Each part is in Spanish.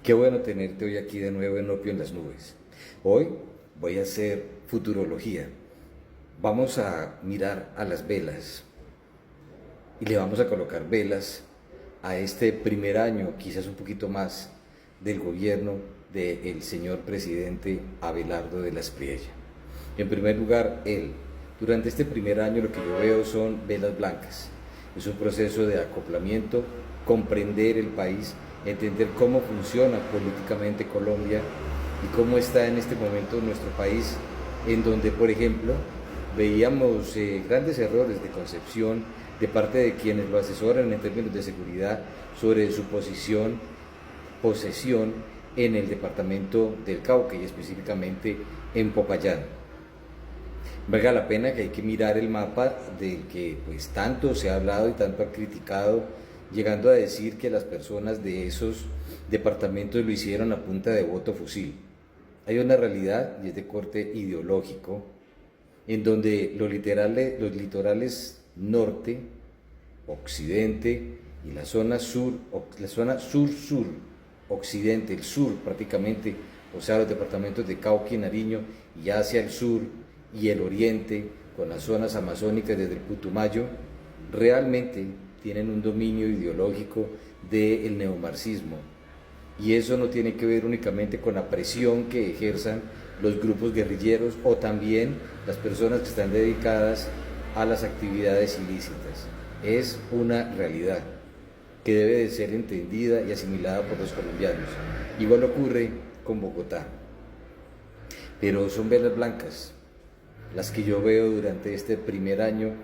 Qué bueno tenerte hoy aquí de nuevo en Opio en las Nubes. Hoy voy a hacer futurología. Vamos a mirar a las velas y le vamos a colocar velas a este primer año, quizás un poquito más, del gobierno del señor presidente Abelardo de la Espriella. En primer lugar, él. Durante este primer año lo que yo veo son velas blancas. Es un proceso de acoplamiento, comprender el país, entender cómo funciona políticamente Colombia y cómo está en este momento nuestro país, en donde, por ejemplo, veíamos grandes errores de concepción de parte de quienes lo asesoran en términos de seguridad sobre su posesión en el departamento del Cauca y específicamente en Popayán. Valga la pena que hay que mirar el mapa del que pues tanto se ha hablado y tanto ha criticado, llegando a decir que las personas de esos departamentos lo hicieron a punta de voto fusil. Hay una realidad y es de corte ideológico, en donde los litorales norte, occidente y la zona sur-sur, occidente, el sur prácticamente, o sea, los departamentos de Cauca y Nariño, y ya hacia el sur y el oriente, con las zonas amazónicas desde el Putumayo, realmente tienen un dominio ideológico del neomarxismo. Y eso no tiene que ver únicamente con la presión que ejerzan los grupos guerrilleros o también las personas que están dedicadas a las actividades ilícitas. Es una realidad que debe de ser entendida y asimilada por los colombianos. Igual ocurre con Bogotá. Pero son velas blancas las que yo veo durante este primer año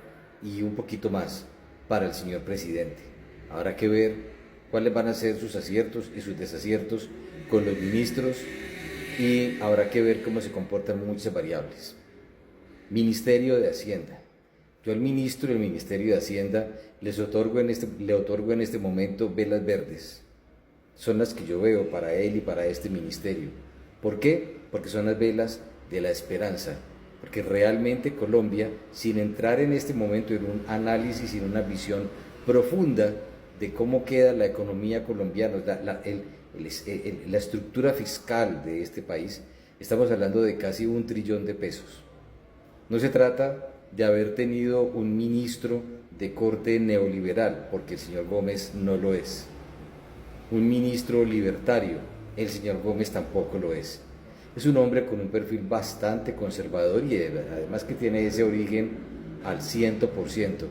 y un poquito más para el señor presidente. Habrá que ver cuáles van a ser sus aciertos y sus desaciertos con los ministros y habrá que ver cómo se comportan muchas variables. Ministerio de Hacienda. Yo al ministro del Ministerio de Hacienda le otorgo en este momento velas verdes. Son las que yo veo para él y para este ministerio. ¿Por qué? Porque son las velas de la esperanza. Porque realmente Colombia, sin entrar en este momento en un análisis, en una visión profunda de cómo queda la economía colombiana, la estructura fiscal de este país, estamos hablando de casi 1 trillón de pesos. No se trata de haber tenido un ministro de corte neoliberal, porque el señor Gómez no lo es. Un ministro libertario, el señor Gómez tampoco lo es. Es un hombre con un perfil bastante conservador y además que tiene ese origen al 100%.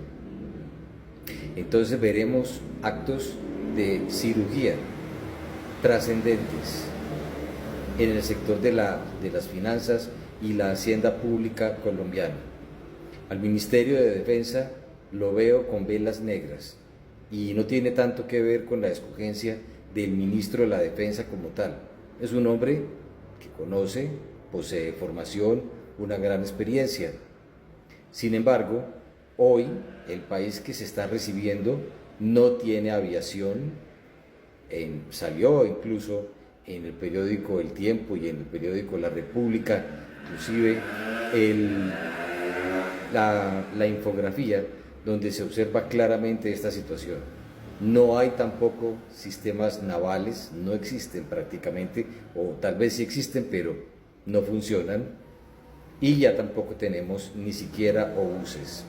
Entonces veremos actos de cirugía trascendentes en el sector de las finanzas y la hacienda pública colombiana. Al Ministerio de Defensa lo veo con velas negras y no tiene tanto que ver con la escogencia del ministro de la Defensa como tal. Es un hombre que conoce, posee formación, una gran experiencia. Sin embargo, hoy el país que se está recibiendo no tiene aviación. Salió incluso en el periódico El Tiempo y en el periódico La República, inclusive la infografía donde se observa claramente esta situación. No hay tampoco sistemas navales, no existen prácticamente, o tal vez sí existen, pero no funcionan, y ya tampoco tenemos ni siquiera obuses.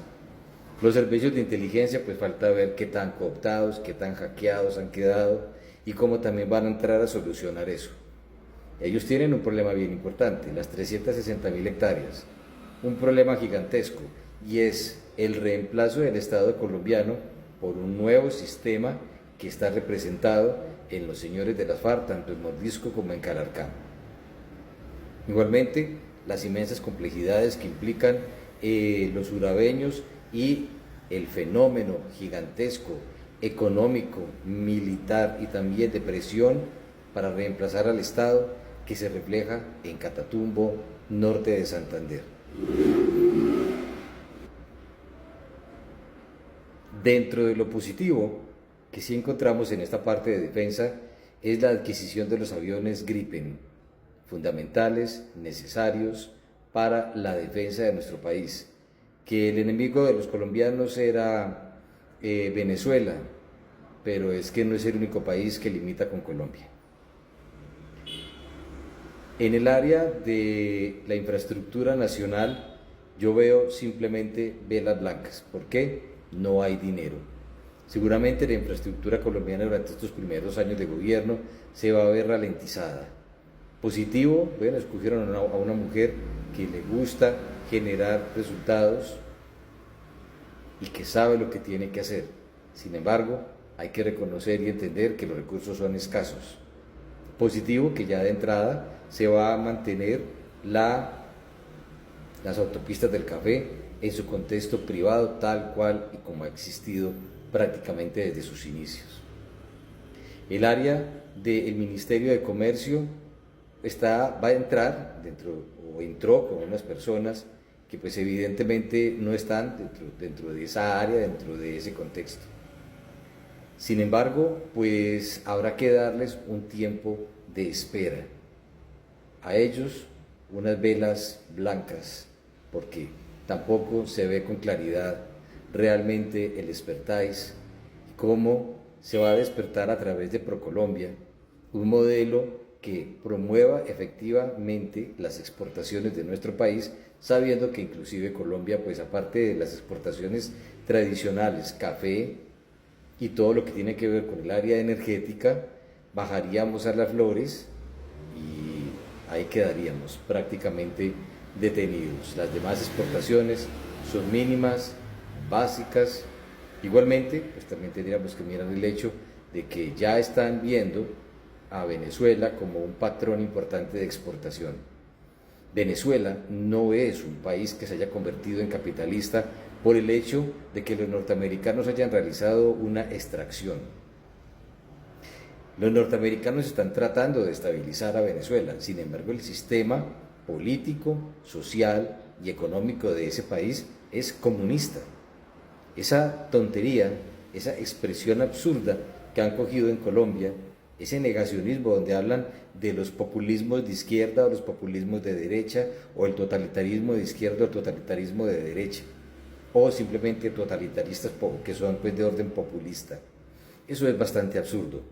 Los servicios de inteligencia, pues falta ver qué tan cooptados, qué tan hackeados han quedado y cómo también van a entrar a solucionar eso. Ellos tienen un problema bien importante, las 360.000 hectáreas, un problema gigantesco, y es el reemplazo del Estado colombiano por un nuevo sistema que está representado en los señores de las FARC, tanto en Mordisco como en Calarcá. Igualmente, las inmensas complejidades que implican los urabeños y el fenómeno gigantesco económico, militar y también de presión para reemplazar al Estado que se refleja en Catatumbo, norte de Santander. Dentro de lo positivo que sí encontramos en esta parte de defensa es la adquisición de los aviones Gripen, fundamentales, necesarios para la defensa de nuestro país. Que el enemigo de los colombianos era Venezuela, pero es que no es el único país que limita con Colombia. En el área de la infraestructura nacional, yo veo simplemente velas blancas. ¿Por qué? No hay dinero. Seguramente la infraestructura colombiana durante estos primeros años de gobierno se va a ver ralentizada. Positivo, bueno, escogieron a una mujer que le gusta generar resultados y que sabe lo que tiene que hacer. Sin embargo, hay que reconocer y entender que los recursos son escasos. Positivo que ya de entrada se va a mantener las autopistas del café en su contexto privado tal cual y como ha existido prácticamente desde sus inicios. El área del Ministerio de Comercio va a entrar entró con unas personas que pues evidentemente no están dentro de esa área, dentro de ese contexto. Sin embargo, pues habrá que darles un tiempo de espera. A ellos unas velas blancas, porque tampoco se ve con claridad realmente el expertise, cómo se va a despertar a través de ProColombia un modelo que promueva efectivamente las exportaciones de nuestro país, sabiendo que inclusive Colombia, pues aparte de las exportaciones tradicionales, café y todo lo que tiene que ver con el área energética, bajaríamos a las flores y ahí quedaríamos prácticamente detenidos. Las demás exportaciones son mínimas, básicas. Igualmente, pues también tendríamos que mirar el hecho de que ya están viendo a Venezuela como un patrón importante de exportación. Venezuela no es un país que se haya convertido en capitalista por el hecho de que los norteamericanos hayan realizado una extracción. Los norteamericanos están tratando de estabilizar a Venezuela, sin embargo el sistema político, social y económico de ese país es comunista. Esa tontería, esa expresión absurda que han cogido en Colombia, ese negacionismo donde hablan de los populismos de izquierda o los populismos de derecha, o el totalitarismo de izquierda o el totalitarismo de derecha, o simplemente totalitaristas que son pues de orden populista. Eso es bastante absurdo.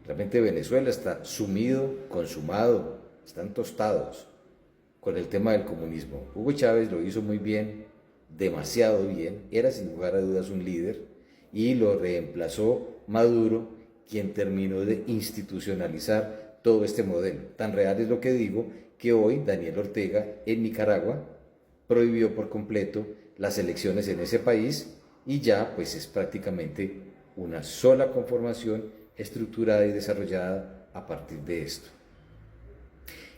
Realmente Venezuela está sumido, consumado, están tostados con el tema del comunismo. Hugo Chávez lo hizo muy bien, demasiado bien, era sin lugar a dudas un líder, y lo reemplazó Maduro, quien terminó de institucionalizar todo este modelo. Tan real es lo que digo que hoy Daniel Ortega en Nicaragua prohibió por completo las elecciones en ese país y ya pues es prácticamente una sola conformación estructurada y desarrollada a partir de esto.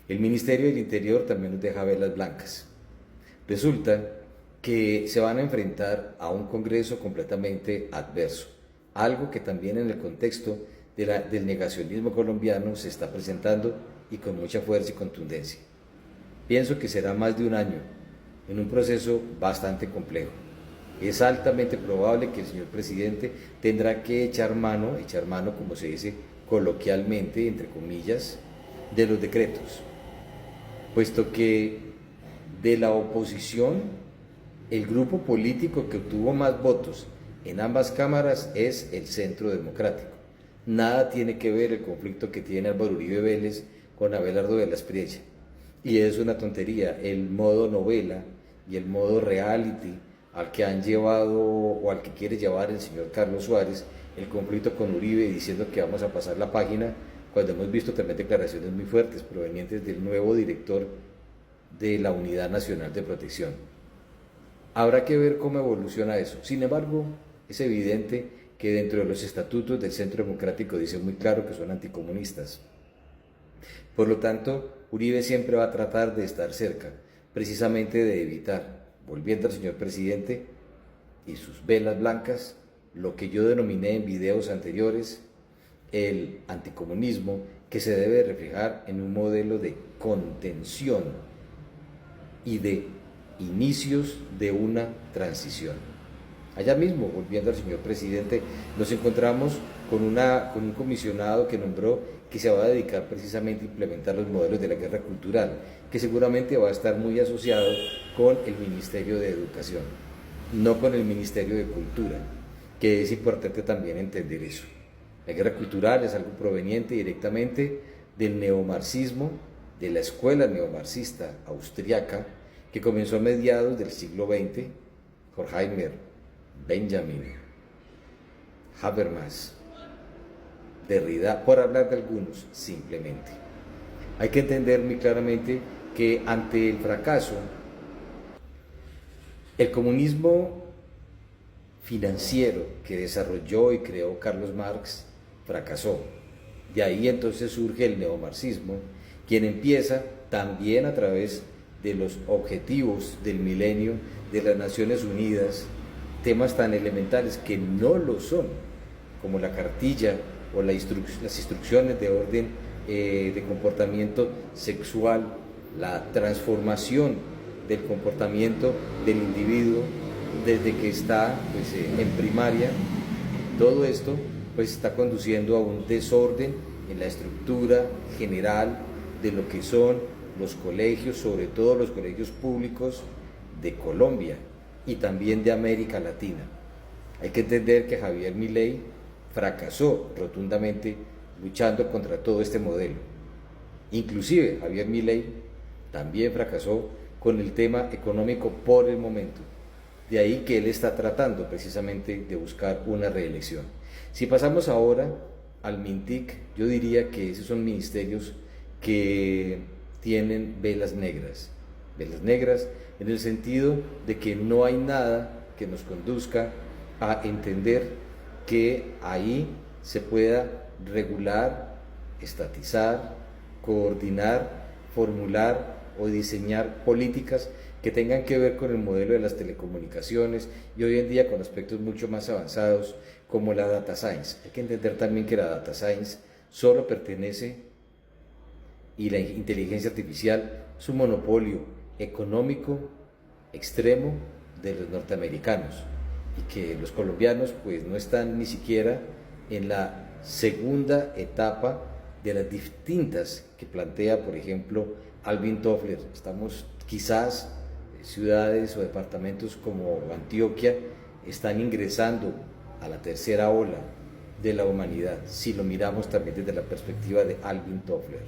El Ministerio del Interior también nos deja velas blancas. Resulta que se van a enfrentar a un Congreso completamente adverso, algo que también en el contexto del negacionismo colombiano se está presentando y con mucha fuerza y contundencia. Pienso que será más de un año en un proceso bastante complejo. Es altamente probable que el señor presidente tendrá que echar mano como se dice coloquialmente, entre comillas, de los decretos, puesto que de la oposición, el grupo político que obtuvo más votos en ambas cámaras es el Centro Democrático. Nada tiene que ver el conflicto que tiene Álvaro Uribe Vélez con Abelardo de la Espriella. Y es una tontería el modo novela y el modo reality al que han llevado o al que quiere llevar el señor Carlos Suárez el conflicto con Uribe, diciendo que vamos a pasar la página, cuando hemos visto también declaraciones muy fuertes provenientes del nuevo director de la Unidad Nacional de Protección. Habrá que ver cómo evoluciona eso. Sin embargo, es evidente que dentro de los estatutos del Centro Democrático dice muy claro que son anticomunistas. Por lo tanto, Uribe siempre va a tratar de estar cerca, precisamente de evitar, volviendo al señor presidente y sus velas blancas, lo que yo denominé en videos anteriores, el anticomunismo, que se debe reflejar en un modelo de contención y de inicios de una transición. Allá mismo, volviendo al señor presidente, nos encontramos con un comisionado que nombró, que se va a dedicar precisamente a implementar los modelos de la guerra cultural, que seguramente va a estar muy asociado con el Ministerio de Educación, no con el Ministerio de Cultura, que es importante también entender eso. La guerra cultural es algo proveniente directamente del neomarxismo, de la escuela neomarxista austriaca que comenzó a mediados del siglo XX, Horkheimer, Benjamin, Habermas, Derrida, por hablar de algunos simplemente. Hay que entender muy claramente que ante el fracaso, el comunismo financiero que desarrolló y creó Carlos Marx fracasó. De ahí entonces surge el neomarxismo, quien empieza también a través de los objetivos del milenio de las Naciones Unidas, temas tan elementales que no lo son, como la cartilla o las instrucciones de orden de comportamiento sexual, la transformación del comportamiento del individuo desde que está pues, en primaria. Todo esto pues está conduciendo a un desorden en la estructura general de lo que son los colegios, sobre todo los colegios públicos de Colombia y también de América Latina. Hay que entender que Javier Milei fracasó rotundamente luchando contra todo este modelo. Inclusive Javier Milei también fracasó con el tema económico por el momento. De ahí que él está tratando precisamente de buscar una reelección. Si pasamos ahora al MINTIC, yo diría que esos son ministerios que tienen velas negras en el sentido de que no hay nada que nos conduzca a entender que ahí se pueda regular, estatizar, coordinar, formular o diseñar políticas que tengan que ver con el modelo de las telecomunicaciones y hoy en día con aspectos mucho más avanzados como la data science. Hay que entender también que la data science solo pertenece y la inteligencia artificial es un monopolio económico extremo de los norteamericanos y que los colombianos pues no están ni siquiera en la segunda etapa de las distintas que plantea, por ejemplo, Alvin Toffler. Estamos quizás ciudades o departamentos como Antioquia están ingresando a la tercera ola de la humanidad, si lo miramos también desde la perspectiva de Alvin Toffler.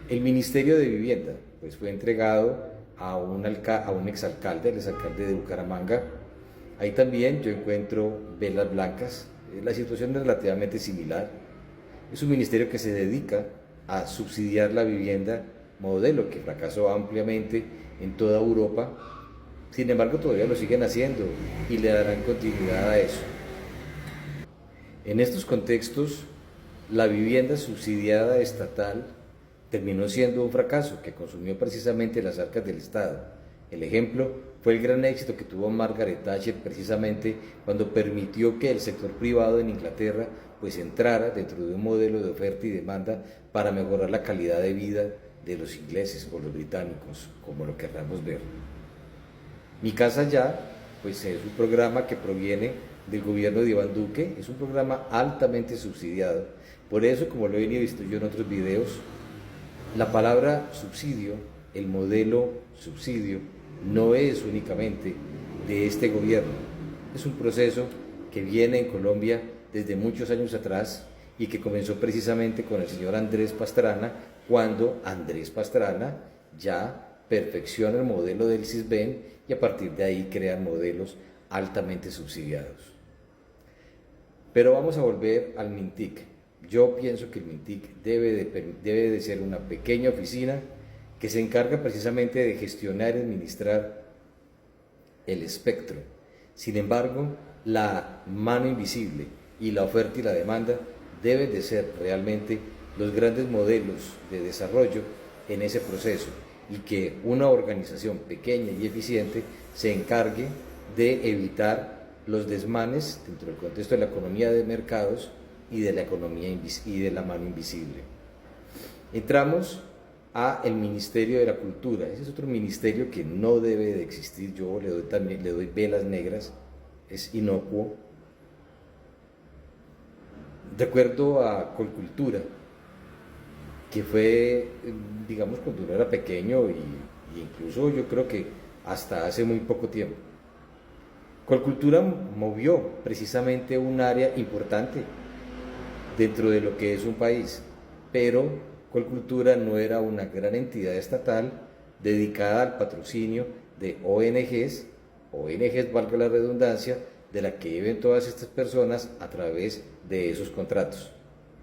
El Ministerio de Vivienda pues fue entregado a un exalcalde, el exalcalde de Bucaramanga. Ahí también yo encuentro velas blancas. La situación es relativamente similar. Es un ministerio que se dedica a subsidiar la vivienda, modelo que fracasó ampliamente en toda Europa. Sin embargo, todavía lo siguen haciendo y le darán continuidad a eso. En estos contextos, la vivienda subsidiada estatal terminó siendo un fracaso que consumió precisamente las arcas del Estado. El ejemplo fue el gran éxito que tuvo Margaret Thatcher precisamente cuando permitió que el sector privado en Inglaterra pues entrara dentro de un modelo de oferta y demanda para mejorar la calidad de vida de los ingleses o los británicos, como lo querramos ver. Mi Casa Ya pues es un programa que proviene del gobierno de Iván Duque, es un programa altamente subsidiado. Por eso, como lo he visto yo en otros videos, la palabra subsidio, el modelo subsidio, no es únicamente de este gobierno. Es un proceso que viene en Colombia desde muchos años atrás y que comenzó precisamente con el señor Andrés Pastrana, cuando Andrés Pastrana ya perfecciona el modelo del Sisbén y a partir de ahí crean modelos altamente subsidiados. Pero vamos a volver al MINTIC. Yo pienso que el MINTIC debe de ser una pequeña oficina que se encarga precisamente de gestionar y administrar el espectro. Sin embargo, la mano invisible y la oferta y la demanda deben de ser realmente los grandes modelos de desarrollo en ese proceso y que una organización pequeña y eficiente se encargue de evitar los desmanes dentro del contexto de la economía de mercados y de la economía y de la mano invisible. Entramos a el Ministerio de la Cultura. Ese es otro ministerio que no debe de existir. Yo le doy velas negras, es inocuo. De acuerdo a Colcultura, que fue, digamos, cuando uno era pequeño y incluso yo creo que hasta hace muy poco tiempo, Colcultura movió precisamente un área importante dentro de lo que es un país, pero Colcultura no era una gran entidad estatal dedicada al patrocinio de ONGs, valga la redundancia, de la que viven todas estas personas a través de esos contratos.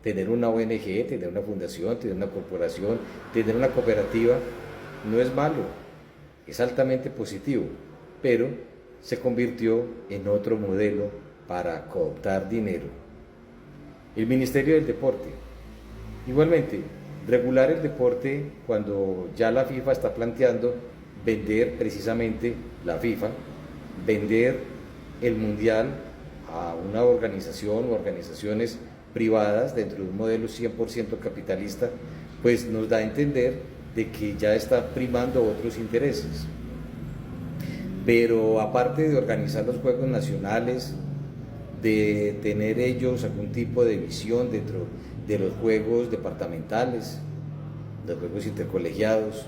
Tener una ONG, tener una fundación, tener una corporación, tener una cooperativa, no es malo, es altamente positivo, pero se convirtió en otro modelo para cooptar dinero. El Ministerio del Deporte, igualmente, regular el deporte cuando ya la FIFA está planteando vender precisamente la FIFA, vender el Mundial a una organización o organizaciones privadas dentro de un modelo 100% capitalista, pues nos da a entender de que ya está primando otros intereses. Pero aparte de organizar los Juegos Nacionales, de tener ellos algún tipo de visión dentro de los juegos departamentales, los juegos intercolegiados,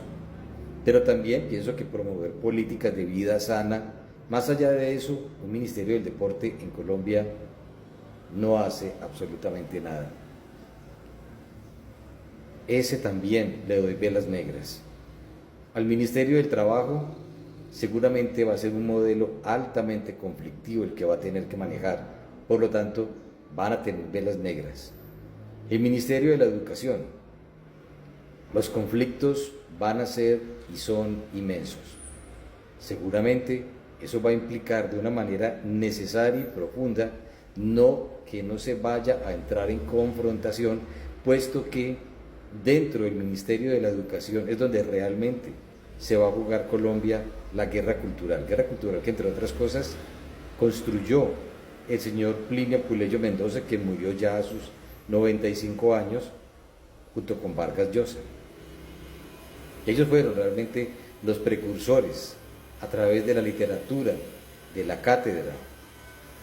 pero también pienso que promover políticas de vida sana. Más allá de eso, un Ministerio del Deporte en Colombia no hace absolutamente nada. Ese también le doy velas negras. Al Ministerio del Trabajo seguramente va a ser un modelo altamente conflictivo el que va a tener que manejar, por lo tanto van a tener velas negras. El Ministerio de la Educación, los conflictos van a ser y son inmensos. Seguramente eso va a implicar de una manera necesaria y profunda que no se vaya a entrar en confrontación, puesto que dentro del Ministerio de la Educación es donde realmente se va a jugar Colombia la guerra cultural que entre otras cosas construyó el señor Plinio Puleyo Mendoza, que murió ya a sus 95 años junto con Vargas Llosa. Ellos fueron realmente los precursores a través de la literatura, de la cátedra,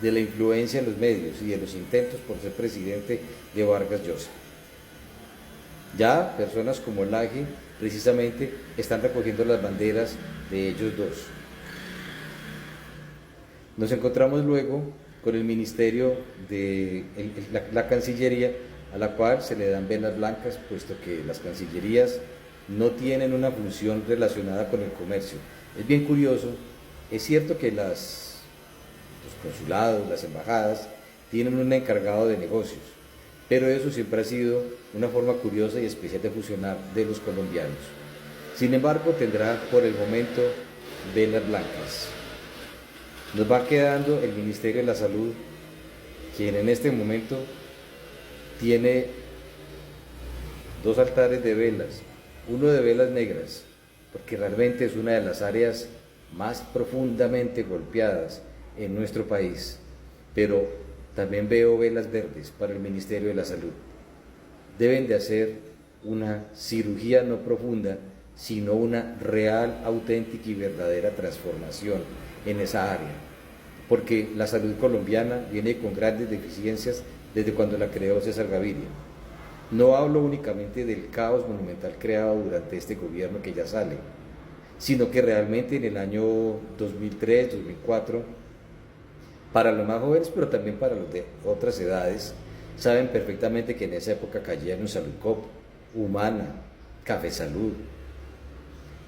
de la influencia en los medios y de los intentos por ser presidente de Vargas Llosa. Ya personas como Laje precisamente están recogiendo las banderas de ellos dos. Nos encontramos luego con el Ministerio de la Cancillería, a la cual se le dan velas blancas, puesto que las cancillerías no tienen una función relacionada con el comercio. Es bien curioso, es cierto que los consulados, las embajadas, tienen un encargado de negocios, pero eso siempre ha sido una forma curiosa y especial de funcionar de los colombianos. Sin embargo, tendrá por el momento velas blancas. Nos va quedando el Ministerio de la Salud, quien en este momento tiene dos altares de velas, uno de velas negras, porque realmente es una de las áreas más profundamente golpeadas en nuestro país, pero también veo velas verdes para el Ministerio de la Salud. Deben de hacer una cirugía no profunda, sino una real, auténtica y verdadera transformación en esa área, porque la salud colombiana viene con grandes deficiencias desde cuando la creó César Gaviria. No hablo únicamente del caos monumental creado durante este gobierno que ya sale, sino que realmente en el año 2003, 2004, para los más jóvenes, pero también para los de otras edades, saben perfectamente que en esa época cayeron Saludcop, Humana, Café Salud,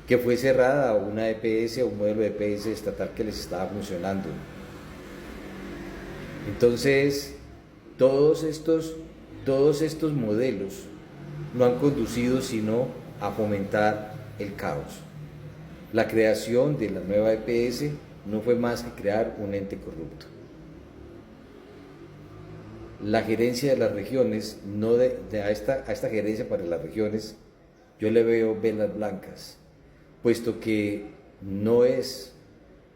que fue cerrada una EPS o un modelo de EPS estatal que les estaba funcionando. Entonces, todos estos modelos no han conducido sino a fomentar el caos. La creación de la nueva EPS no fue más que crear un ente corrupto. La gerencia de las regiones, a esta gerencia para las regiones, yo le veo velas blancas, puesto que no es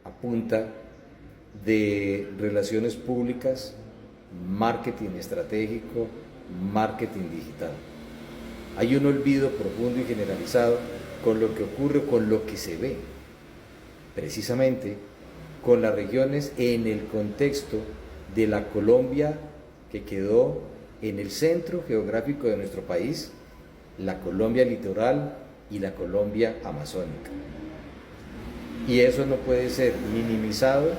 a punta de relaciones públicas, marketing estratégico, marketing digital. Hay un olvido profundo y generalizado con lo que ocurre, con lo que se ve, precisamente con las regiones en el contexto de la Colombia que quedó en el centro geográfico de nuestro país, la Colombia litoral y la Colombia amazónica. Y eso no puede ser minimizado,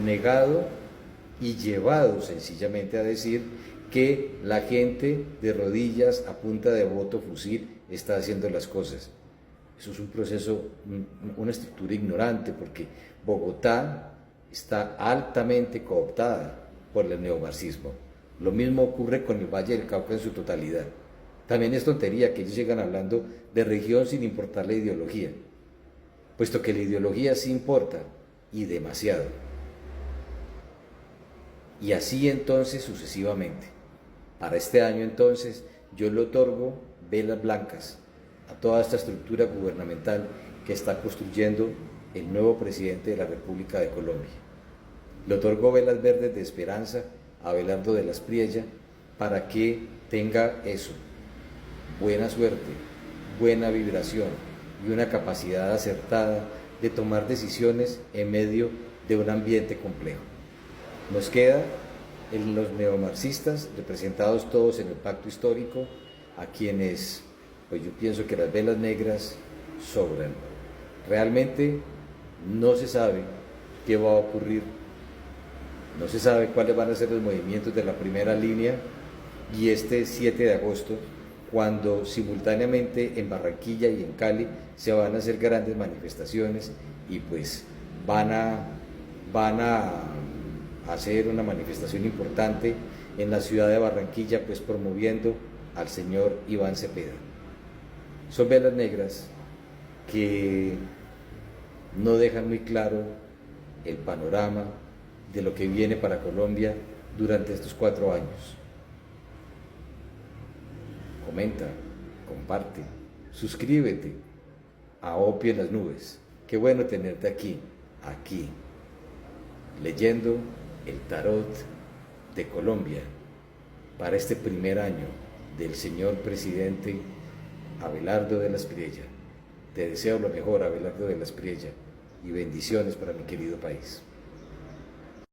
negado y llevado sencillamente a decir que la gente de rodillas a punta de voto fusil está haciendo las cosas. Eso es un proceso, una estructura ignorante, porque Bogotá está altamente cooptada por el neomarxismo. Lo mismo ocurre con el Valle del Cauca en su totalidad. También es tontería que ellos llegan hablando de región sin importar la ideología, puesto que la ideología sí importa, y demasiado. Y así entonces sucesivamente. Para este año entonces yo le otorgo velas blancas a toda esta estructura gubernamental que está construyendo el nuevo presidente de la República de Colombia. Le otorgo velas verdes de esperanza a Abelardo de la Espriella para que tenga eso, buena suerte, buena vibración y una capacidad acertada de tomar decisiones en medio de un ambiente complejo. Nos queda en los neomarxistas, representados todos en el pacto histórico, a quienes, pues yo pienso que las velas negras sobran. Realmente no se sabe qué va a ocurrir, no se sabe cuáles van a ser los movimientos de la primera línea, y este 7 de agosto, cuando simultáneamente en Barranquilla y en Cali se van a hacer grandes manifestaciones, y pues van a hacer una manifestación importante en la ciudad de Barranquilla, pues promoviendo al señor Iván Cepeda. Son velas negras que no dejan muy claro el panorama de lo que viene para Colombia durante estos 4 años. Comenta, comparte, suscríbete a Opio en las Nubes. Qué bueno tenerte aquí, leyendo el tarot de Colombia para este primer año del señor presidente Abelardo de la Espriella. Te deseo lo mejor, Abelardo de la Espriella, y bendiciones para mi querido país.